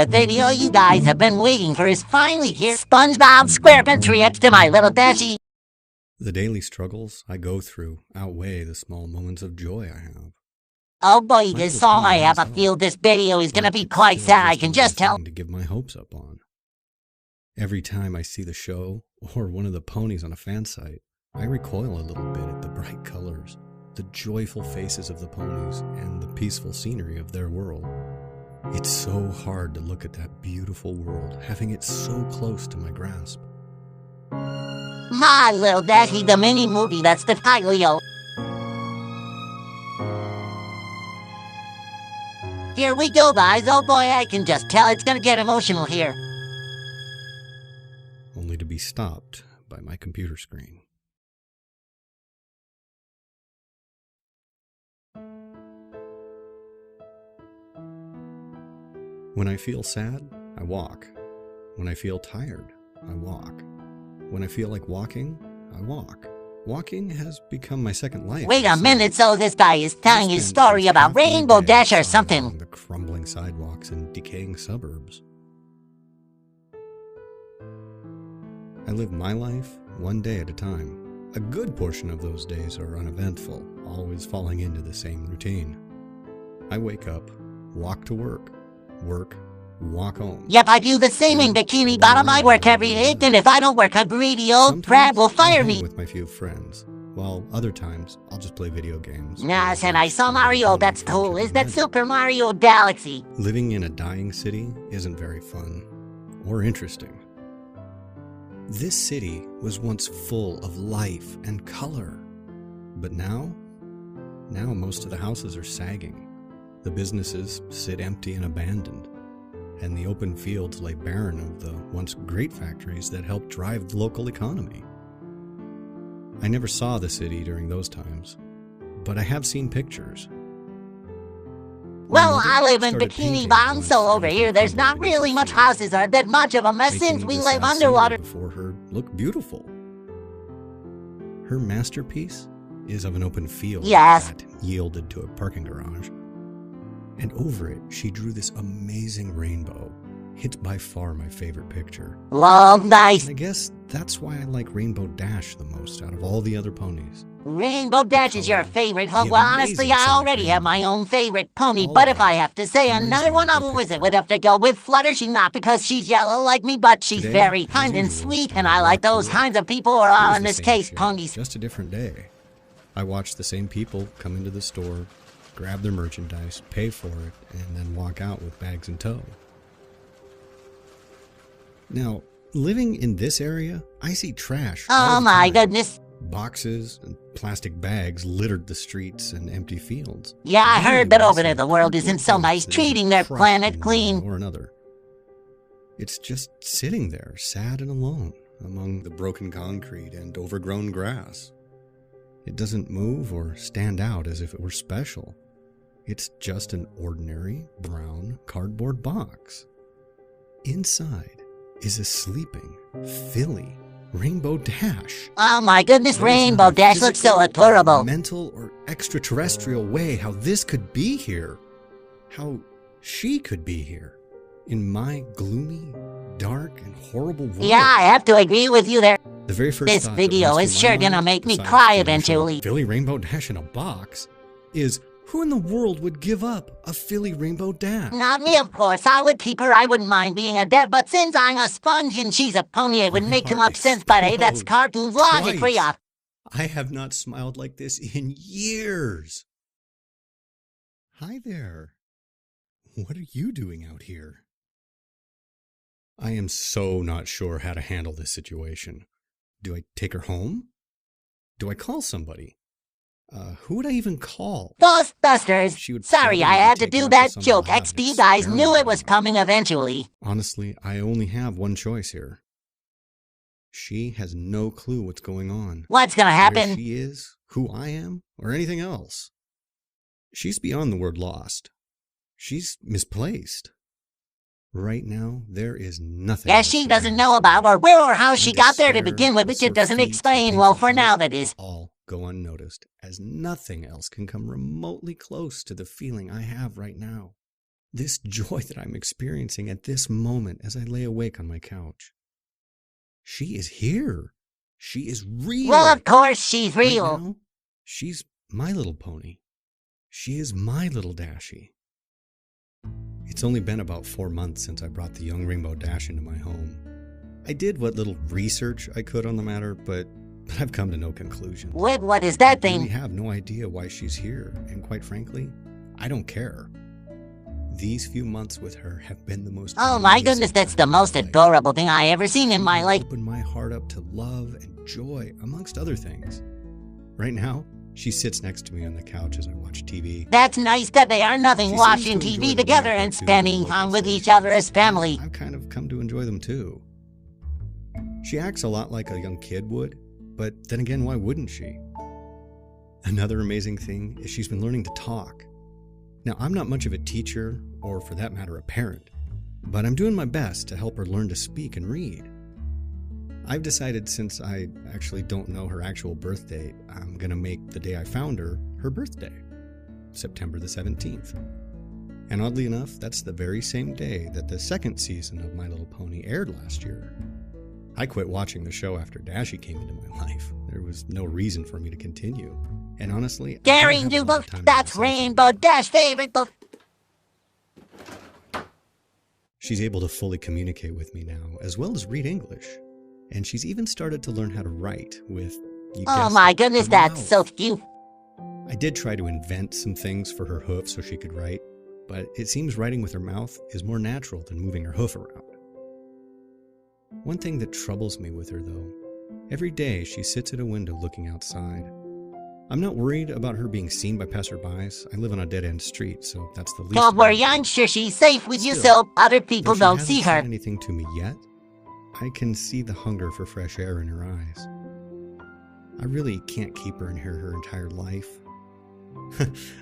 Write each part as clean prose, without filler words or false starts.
The video you guys have been waiting for is finally here. SpongeBob SquarePants reacts to my little Dashie. The daily struggles I go through outweigh the small moments of joy I have. Oh boy, this song I have a feel this video is gonna be quite sad, I can just tell. To give my hopes up on. Every time I see the show or one of the ponies on a fan site, I recoil a little bit at the bright colors, the joyful faces of the ponies, and the peaceful scenery of their world. It's so hard to look at that beautiful world, having it so close to my grasp. My little Dashie, the mini movie, that's the title, yo. Here we go, guys. Oh boy, I can just tell it's gonna get emotional here. Only to be stopped by my computer screen. When I feel sad, I walk. When I feel tired, I walk. When I feel like walking, I walk. Walking has become my second life. Wait a minute, so this guy is telling his story about Rainbow Dash or something. Along the crumbling sidewalks and decaying suburbs. I live my life one day at a time. A good portion of those days are uneventful, always falling into the same routine. I wake up, walk to work, walk home. Yep, I do the same in Bikini Bottom. I work every day, and if I don't work, a greedy old crab will fire me. With my few friends, while other times I'll just play video games. Nah, and I saw Mario. That's cool. Is that Super Mario Galaxy? Living in a dying city isn't very fun or interesting. This city was once full of life and color, but now most of the houses are sagging. The businesses sit empty and abandoned, and the open fields lay barren of the once great factories that helped drive the local economy. I never saw the city during those times, but I have seen pictures. Well, I live in Bikini Bottom, so over here there's not really much houses or that much of a mess since we live underwater. Before her look beautiful. Her masterpiece is of an open field that yielded to a parking garage. And over it, she drew this amazing rainbow. It's by far my favorite picture. Love, nice. And I guess that's why I like Rainbow Dash the most out of all the other ponies. Rainbow Dash is your favorite, huh? Well, honestly, I already have my own favorite pony, but if I have to say another one, I would have to go with Fluttershy, not because she's yellow like me, but she's very kind and sweet, and I like those kinds of people, or in this case, ponies. Just a different day. I watched the same people come into the store, grab their merchandise, pay for it, and then walk out with bags in tow. Now, living in this area, I see trash. Oh my goodness. Boxes and plastic bags littered the streets and empty fields. Yeah, I heard that over there the world isn't so nice, treating their planet clean. Or another. It's just sitting there, sad and alone, among the broken concrete and overgrown grass. It doesn't move or stand out as if it were special. It's just an ordinary brown cardboard box. Inside is a sleeping, filly Rainbow Dash. Oh my goodness, Rainbow Dash looks so adorable. Mental or extraterrestrial way how this could be here. How she could be here. In my gloomy, dark, and horrible world. Yeah, I have to agree with you there. The very first this video is sure gonna make me cry eventually. Filly Rainbow Dash in a box is who in the world would give up a filly Rainbow Dash? Not me, of course. I would keep her. I wouldn't mind being a dad, but since I'm a sponge and she's a pony, it would make too much sense. But hey, that's cartoon logic for ya. I have not smiled like this in years. Hi there. What are you doing out here? I am so not sure how to handle this situation. Do I take her home? Do I call somebody? Who would I even call? Ghostbusters! Sorry, I had to do that joke. XD guys knew it was coming eventually. Honestly, I only have one choice here. She has no clue what's going on. What's gonna happen? Where she is, who I am, or anything else. She's beyond the word lost. She's misplaced. Right now, there is nothing. Yeah, she doesn't know about or where or how she got there to begin with, which it doesn't explain. Well, for now, that is. All go unnoticed, as nothing else can come remotely close to the feeling I have right now. This joy that I'm experiencing at this moment as I lay awake on my couch. She is here. She is real. Well, of course she's Right real. now, she's my little pony. She is my little Dashie. It's only been about 4 months since I brought the young rainbow Dash into my home. I did what little research I could on the matter, but I've come to no conclusion. What is that I really thing? have no idea why she's here, and quite frankly, I don't care. These few months with her have been the most Oh my amazing goodness, that's the time of most my life. adorable thing I ever seen in my life. Opened my heart up to love and joy, amongst other things. Right now, she sits next to me on the couch as I watch TV. That's nice that they are nothing She watching seems to enjoy TV the together local and cartoons spending on the time local with each station. other as family. I've kind of come to enjoy them too. She acts a lot like a young kid would, but then again, why wouldn't she? Another amazing thing is she's been learning to talk. Now, I'm not much of a teacher, or for that matter, a parent, but I'm doing my best to help her learn to speak and read. I've decided, since I actually don't know her actual birth date, I'm going to make the day I found her birthday, September the 17th. And oddly enough, that's the very same day that the second season of My Little Pony aired last year. I quit watching the show after Dashie came into my life. There was no reason for me to continue. And honestly, Daring do both. That's Rainbow Dash favorite book. She's able to fully communicate with me now, as well as read English. And she's even started to learn how to write with, you Oh guessed my it, goodness, her that's mouth. so cute. I did try to invent some things for her hoof so she could write, but it seems writing with her mouth is more natural than moving her hoof around. One thing that troubles me with her, though, every day she sits at a window looking outside. I'm not worried about her being seen by passerbys. I live on a dead-end street, so that's the least. Don't of worry, it. I'm sure she's safe with you Still, so other people Though she don't hasn't see her. said anything to me yet, I can see the hunger for fresh air in her eyes. I really can't keep her in here her entire life.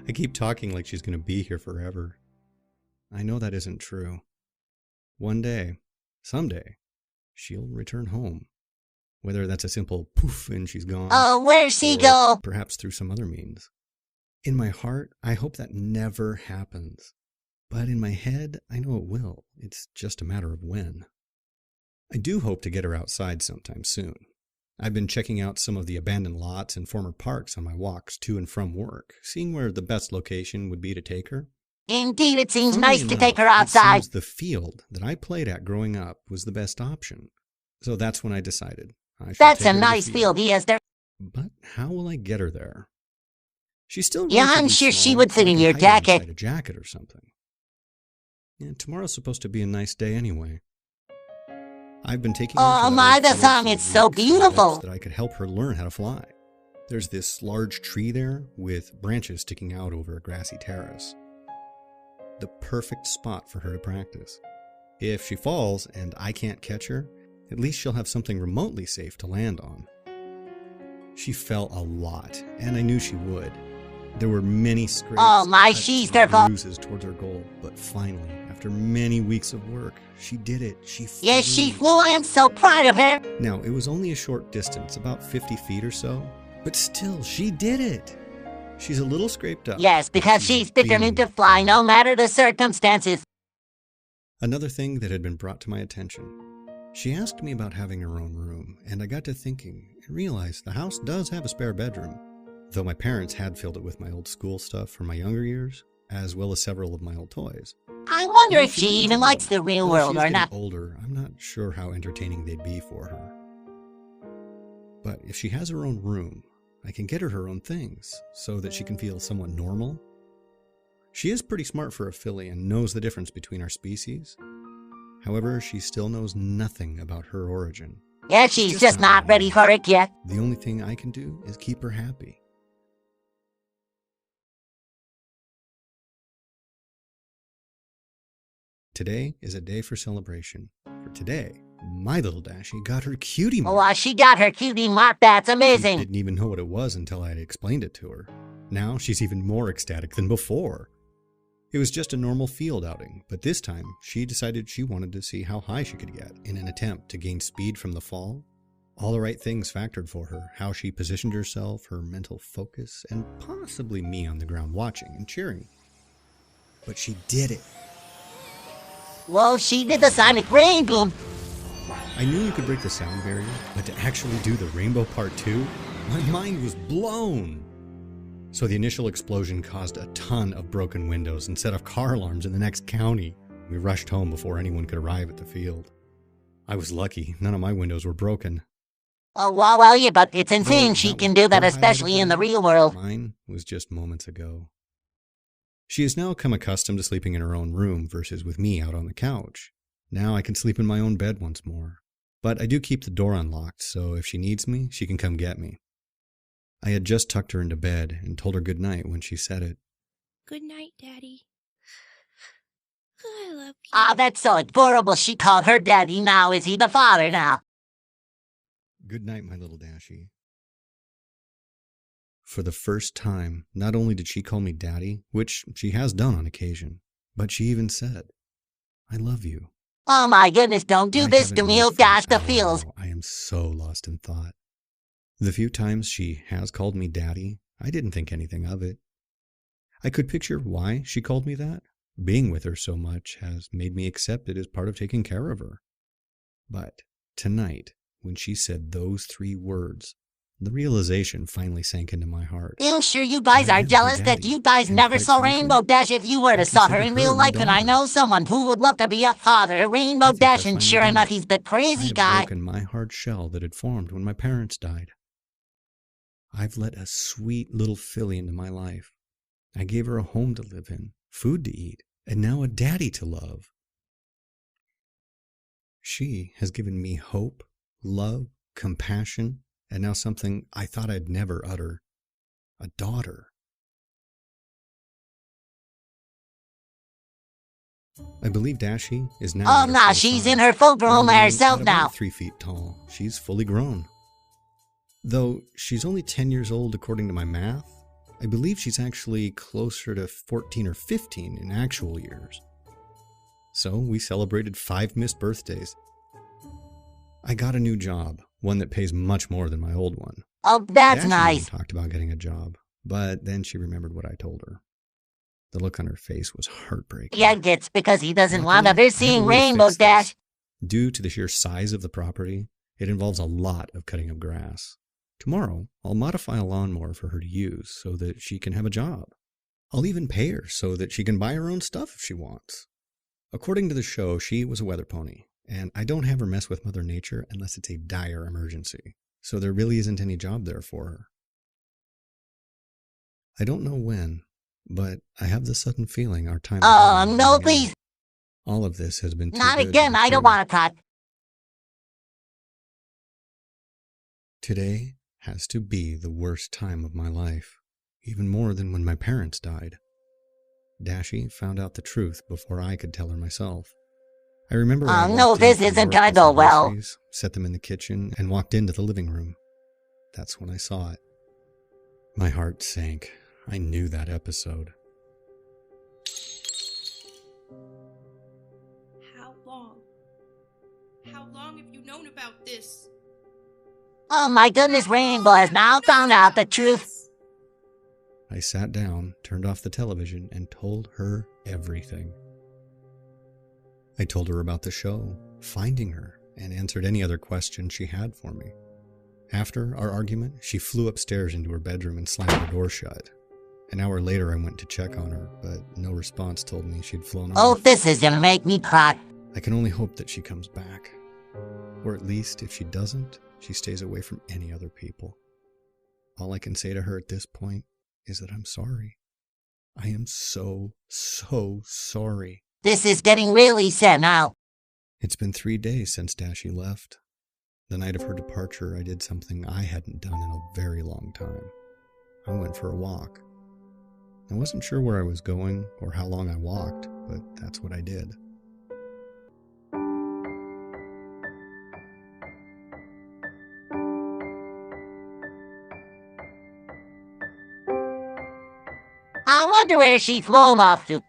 I keep talking like she's going to be here forever. I know that isn't true. One day, someday, she'll return home. Whether that's a simple poof and she's gone. Oh, where'd she or go? perhaps through some other means. In my heart, I hope that never happens. But in my head, I know it will. It's just a matter of when. I do hope to get her outside sometime soon. I've been checking out some of the abandoned lots and former parks on my walks to and from work, seeing where the best location would be to take her. Indeed, it seems Funnily nice to enough, take her It outside. seems the field that I played at growing up was the best option. So that's when I decided I should That's take a her to the nice field he has there. But how will I get her there? She's still Yeah, I'm relatively sure she small, would so fit I in can your hide her jacket. inside a jacket or something. Yeah, tomorrow's supposed to be a nice day anyway. I've been taking her Oh to that my, old the field song for is so weeks in hopes beautiful. that I could help her learn how to fly. There's this large tree there with branches sticking out over a grassy terrace. The perfect spot for her to practice. If she falls and I can't catch her, at least she'll have something remotely safe to land on. She fell a lot, and I knew she would. There were many scrapes, Oh my, cuts, she's and their fault. bruises towards her goal, but finally, after many weeks of work, she did it. She flew. Yes, she flew. I am so proud of her. Now, it was only a short distance, about 50 feet or so, but still, she did it. She's a little scraped up. Yes, because she's determined to feeling fly no matter the circumstances. Another thing that had been brought to my attention. She asked me about having her own room, and I got to thinking and realized the house does have a spare bedroom, though my parents had filled it with my old school stuff from my younger years, as well as several of my old toys. I wonder if She she likes even them. likes the real Though world she's or getting not. older, I'm not sure how entertaining they'd be for her. But if she has her own room, I can get her own things, so that she can feel somewhat normal. She is pretty smart for a filly and knows the difference between our species. However, she still knows nothing about her origin. Yeah, she's just not ready for it yet. The only thing I can do is keep her happy. Today is a day for celebration. For today, my little Dashie got her cutie mark. Oh, she got her cutie mark. That's She amazing. didn't even know what it was until I had explained it to her. Now she's even more ecstatic than before. It was just a normal field outing, but this time she decided she wanted to see how high she could get in an attempt to gain speed from the fall. All the right things factored for her, how she positioned herself, her mental focus, and possibly me on the ground watching and cheering. But she did it. Whoa, she did the sonic rainbow. I knew you could break the sound barrier, but to actually do the Rainbow Part 2, my mind was blown. So the initial explosion caused a ton of broken windows and set off car alarms in the next county. We rushed home before anyone could arrive at the field. I was lucky, none of my windows were broken. Oh, well, yeah, but it's insane Though she that can was do that, her especially highlight in the of the real world. Mine was just moments ago. She has now come accustomed to sleeping in her own room versus with me out on the couch. Now I can sleep in my own bed once more. But I do keep the door unlocked, so if she needs me, she can come get me. I had just tucked her into bed and told her good night when she said it. Good night, Daddy. I love you. Ah, that's so adorable. She called her daddy. Now is he the father now? Good night, my little Dashie. For the first time, not only did she call me Daddy, which she has done on occasion, but she even said, I love you. Oh my goodness, don't do I this haven't to me. moved Oh for gosh, an the hour feels. now. I am so lost in thought. The few times she has called me Daddy, I didn't think anything of it. I could picture why she called me that. Being with her so much has made me accept it as part of taking care of her. But tonight, when she said those 3 words, the realization finally sank into my heart. I'm sure you guys I are am her jealous that daddy, you guys and never quite saw frankly, Rainbow Dash. If you were to I saw her consider in her real my life, and I daughter. know someone who would love to be a father, Rainbow I think Dash, I and finally sure did enough, it. he's the I crazy have guy. broken my hard shell that had formed when my parents died. I've let a sweet little filly into my life. I gave her a home to live in, food to eat, and now a daddy to love. She has given me hope, love, compassion, and now something I thought I'd never utter, a daughter. I believe Dashie is now Oh at her nah, full she's size, in her full grown rounding herself at about now. 3 feet tall. She's fully grown. Though she's only 10 years old according to my math, I believe she's actually closer to 14 or 15 in actual years. So we celebrated 5 missed birthdays. I got a new job, one that pays much more than my old one. Oh, that's Dashie nice. even talked about getting a job, but then she remembered what I told her. The look on her face was heartbreaking. Yeah, it's because he doesn't want Luckily, others I have a seeing way to Rainbow fix this. Dash. Due to the sheer size of the property, it involves a lot of cutting of grass. Tomorrow, I'll modify a lawnmower for her to use so that she can have a job. I'll even pay her so that she can buy her own stuff if she wants. According to the show, she was a weather pony, and I don't have her mess with Mother Nature unless it's a dire emergency, so there really isn't any job there for her. I don't know when, but I have the sudden feeling our time Oh, together is no, running out. please. All of this has been too Not good to again. be I don't true. want to cut. Today has to be the worst time of my life, even more than when my parents died. Dashie found out the truth before I could tell her myself. I remember I Oh, no, walked in this from isn't work gonna with go some well. groceries, set them in the kitchen, and walked into the living room. That's when I saw it. My heart sank. I knew that episode. How long? How long have you known about this? Oh my goodness, Rainbow has now found out the truth. I sat down, turned off the television, and told her everything. I told her about the show, finding her, and answered any other questions she had for me. After our argument, she flew upstairs into her bedroom and slammed the door shut. An hour later, I went to check on her, but no response told me she'd flown Oh, off. this is gonna make me cry. I can only hope that she comes back. Or at least, if she doesn't, she stays away from any other people. All I can say to her at this point is that I'm sorry. I am so sorry. This is getting really sad now. It's been 3 days since Dashie left. The night of her departure, I did something I hadn't done in a very long time. I went for a walk. I wasn't sure where I was going or how long I walked, but that's what I did. I wonder where she's flown off to.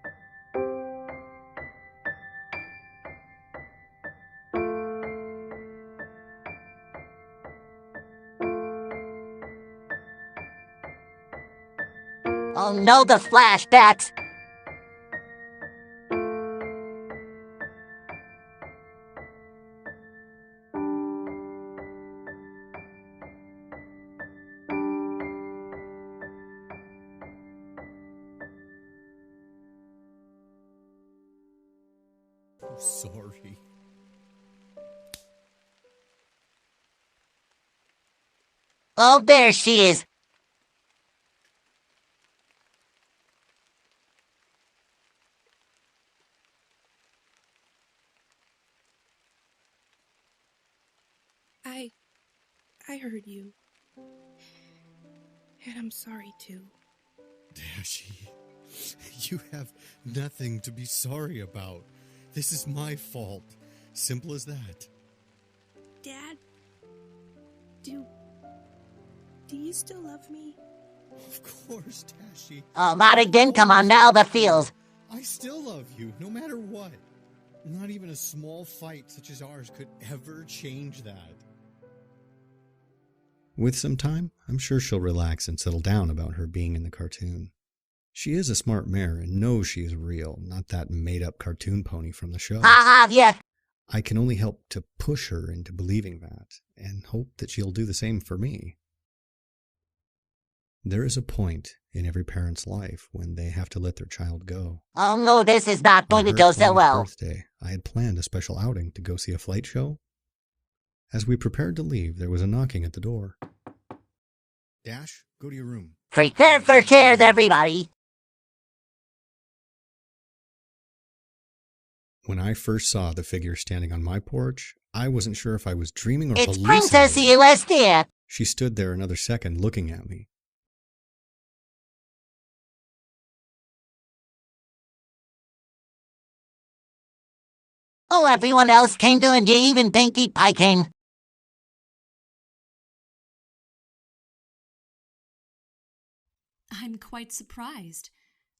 Oh no, the flashbacks. sorry. Oh, there she is. I heard you. And I'm sorry too. Dashie, you have nothing to be sorry about. This is my fault. Simple as that. Dad, do you still love me? Of course, Dashie. Oh, not again. Come on now, the feels. I still love you, no matter what. Not even a small fight such as ours could ever change that. With some time, I'm sure she'll relax and settle down about her being in the cartoon. She is a smart mare and knows she is real, not that made-up cartoon pony from the show. Ha ha, yeah. I can only help to push her into believing that, and hope that she'll do the same for me. There is a point in every parent's life when they have to let their child go. Oh no, this is not going to On go her so 20th well. birthday, I had planned a special outing to go see a flight show. As we prepared to leave, there was a knocking at the door. Dash, go to your room. Prepare for chairs, everybody. When I first saw the figure standing on my porch, I wasn't sure if I was dreaming or It's hallucinating. Princess Celestia. She stood there another second looking at me. Oh, everyone else came to, and you even Pinkie Pie came. I'm quite surprised.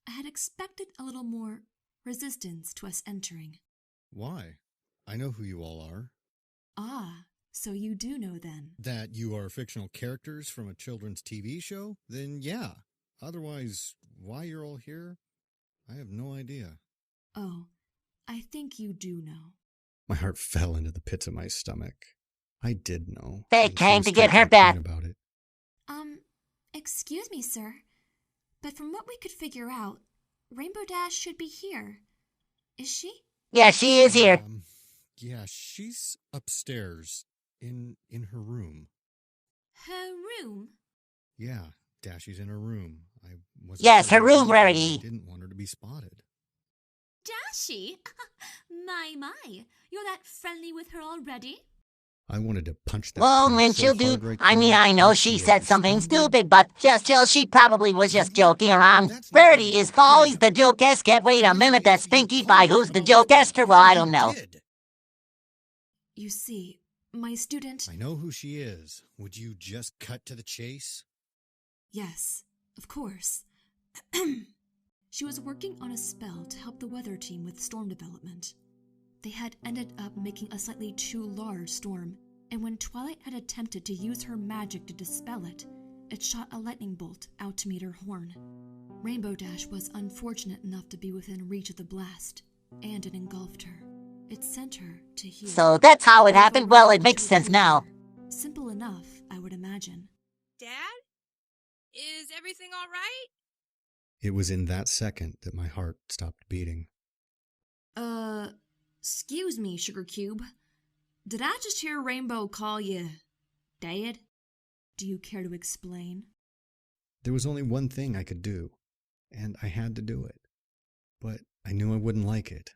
I had expected a little more resistance to us entering. Why? I know who you all are. Ah, so you do know then. That you are fictional characters from a children's TV show? Then yeah. Otherwise, why you're all here? I have no idea. Oh, I think you do know. My heart fell into the pits of my stomach. I did know. They and she came was to get still her back. talking about it. Excuse me, sir, but from what we could figure out, Rainbow Dash should be here. Is she? Yeah, she is here. Yeah, she's upstairs in her room. Her room? Yeah, Dashie's in her room. I wasn't Yes, sure her what room, to do. Rarity. I didn't want her to be spotted. Dashie? my, you're that friendly with her already? I wanted to punch that Well, thing when so she'll hard do. right I there, mean, I know that she would said something respond. stupid, but just tell she probably was just joking around. That's not Rarity what is I always did. the joke-esque. Wait a minute, that's You Pinkie told Pie. me Who's the about joke-ester? Well, I don't know. You did. You see, my student... I know who she is. Would you just cut to the chase? Yes, of course. She was working on a spell to help the weather team with storm development. They had ended up making a slightly too large storm, and when Twilight had attempted to use her magic to dispel it, it shot a lightning bolt out to meet her horn. Rainbow Dash was unfortunate enough to be within reach of the blast, and it engulfed her. It sent her to here. So that's how it happened. Well, it makes sense now. Simple enough, I would imagine. Dad? Is everything all right? It was in that second that my heart stopped beating. Excuse me, Sugar Cube. Did I just hear Rainbow call you Dad? Do you care to explain? There was only one thing I could do, and I had to do it. But I knew I wouldn't like it.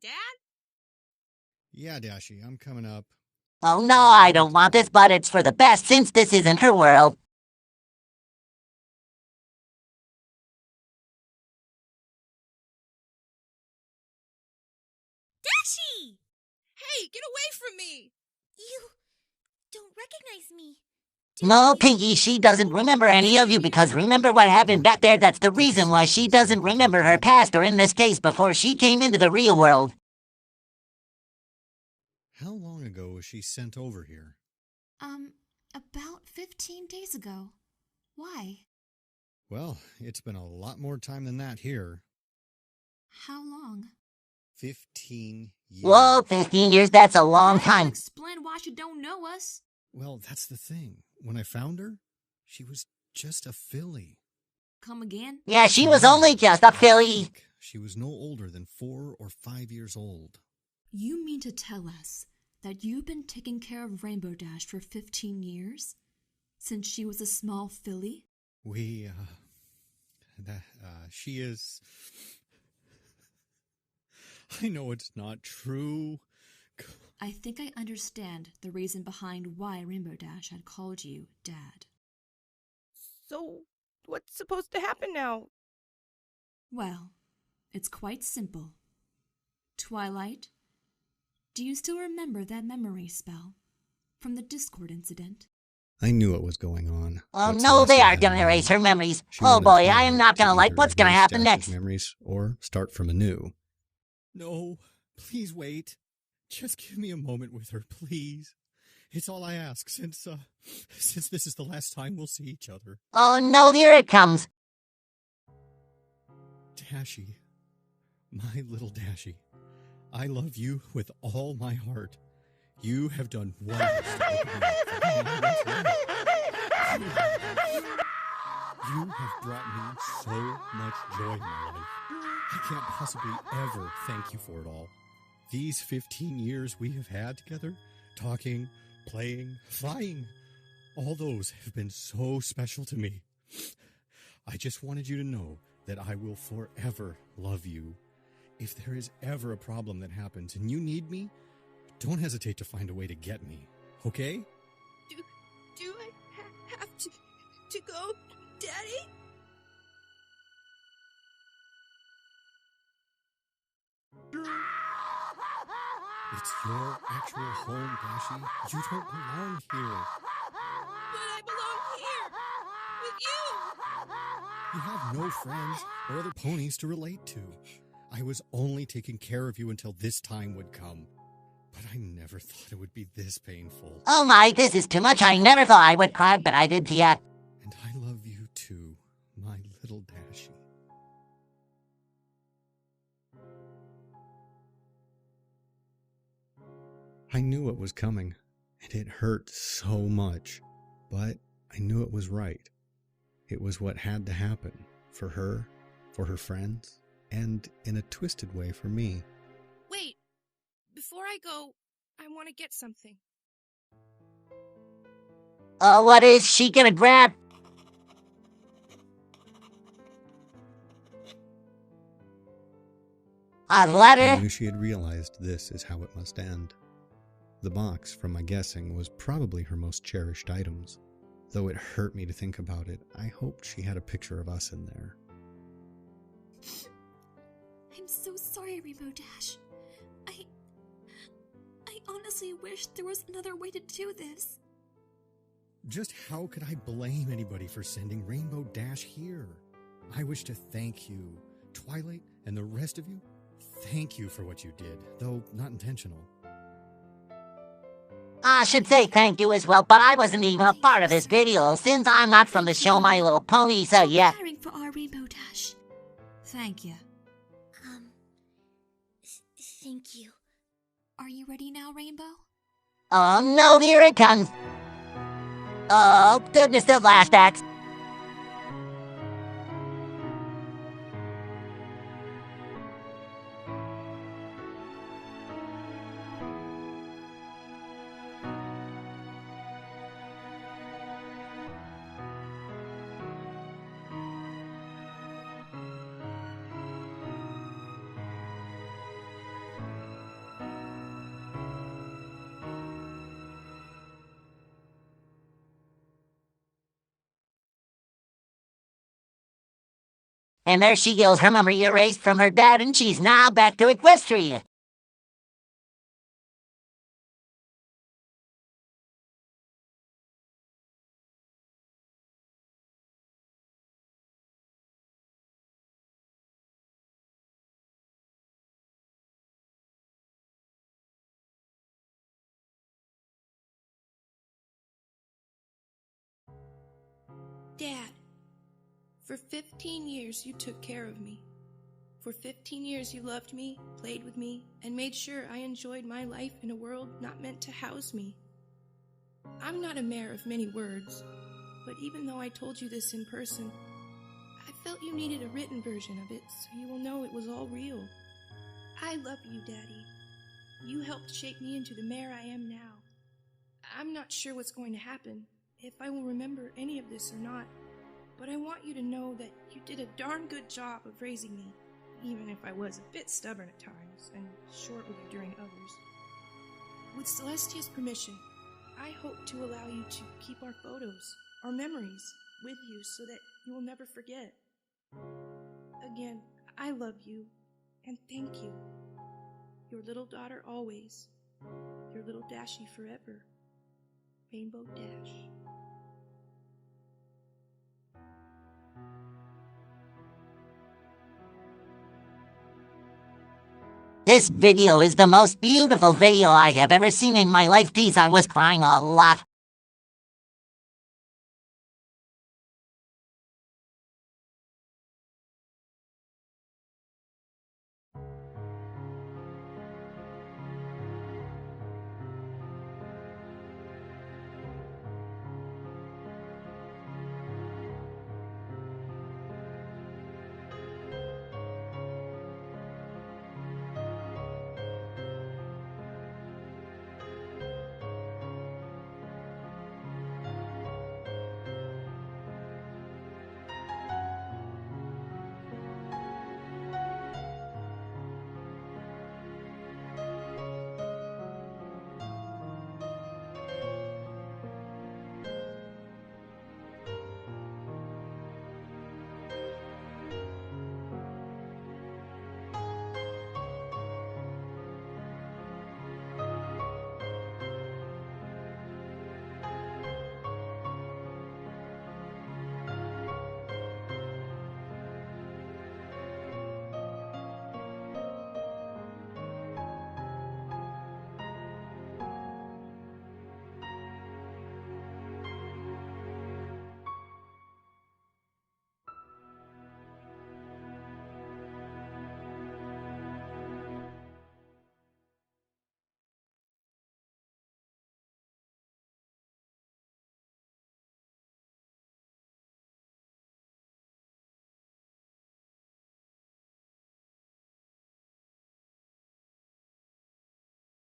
Dad? Yeah, Dashie, I'm coming up. Oh no, I don't want this, but it's for the best since this isn't her world. Dashie! Hey, get away from me! You don't recognize me. No, Pinkie, she doesn't remember any of you because remember what happened back there? That's the reason why she doesn't remember her past, or in this case, before she came into the real world. How long ago was she sent over here? About 15 days ago. Why? Well, it's been a lot more time than that here. How long? 15 years. Whoa, 15 years, that's a long That doesn't time. explain why she don't know us. Well, that's the thing. When I found her, she was just a filly. Come again? Yeah, she was only just a filly. She was no older than 4 or 5 years old. You mean to tell us that you've been taking care of Rainbow Dash for 15 years? Since she was a small filly? She is... I know it's not true. I think I understand the reason behind why Rainbow Dash had called you Dad. So, what's supposed to happen now? Well, it's quite simple. Twilight, do you still remember that memory spell from the Discord incident? I knew what was going on. Oh What no, they Celestia are had gonna in erase mind. her memories. She Oh wanted boy, I Twilight am not gonna to like either what's gonna erase happen Dash's next. memories or start from anew. No, please wait. Just give me a moment with her, please. It's all I ask since this is the last time we'll see each other. Oh no, here it comes. Dashie, my little Dashie, I love you with all my heart. You have done wonders to open me up for anyone's life. You have brought me so much joy in my life. I can't possibly ever thank you for it all. These 15 years we have had together, talking, playing, flying, all those have been so special to me. I just wanted you to know that I will forever love you. If there is ever a problem that happens and you need me, don't hesitate to find a way to get me, okay? Do I have to go, Daddy? It's your actual home, Dashie. You don't belong here. But I belong here, with you! You have no friends or other ponies to relate to. I was only taking care of you until this time would come. But I never thought it would be this painful. Oh my, this is too much. I never thought I would cry, but I did yet. And I love you too, my little Dashie. I knew it was coming, and it hurt so much, but I knew it was right. It was what had to happen, for her friends, and in a twisted way for me. Wait, before I go, I want to get something. What is she gonna grab? A I letter? knew she had realized this is how it must end. The box, from my guessing, was probably her most cherished items. Though it hurt me to think about it, I hoped she had a picture of us in there. I'm so sorry, Rainbow Dash. I honestly wish there was another way to do this. Just how could I blame anybody for sending Rainbow Dash here? I wish to thank you, Twilight, and the rest of you. Thank you for what you did, though not intentional. I should say thank you as well, but I wasn't even a part of this video since I'm not from the show My Little Pony, so yeah. Caring for our Rainbow Dash. Thank you. Thank you. Are you ready now, Rainbow? Oh no, here it comes. Oh goodness, the last act. And there she goes, her memory erased from her dad, and she's now back to Equestria. Dad, for 15 years you took care of me. For 15 years you loved me, played with me, and made sure I enjoyed my life in a world not meant to house me. I'm not a mare of many words, but even though I told you this in person, I felt you needed a written version of it so you will know it was all real. I love you, Daddy. You helped shape me into the mayor I am now. I'm not sure what's going to happen, if I will remember any of this or not, but I want you to know that you did a darn good job of raising me, even if I was a bit stubborn at times and short with you during others. With Celestia's permission, I hope to allow you to keep our photos, our memories, with you so that you will never forget. Again, I love you, and thank you. Your little daughter always. Your little Dashie forever. Rainbow Dash. This video is the most beautiful video I have ever seen in my life. Geez, I was crying a lot.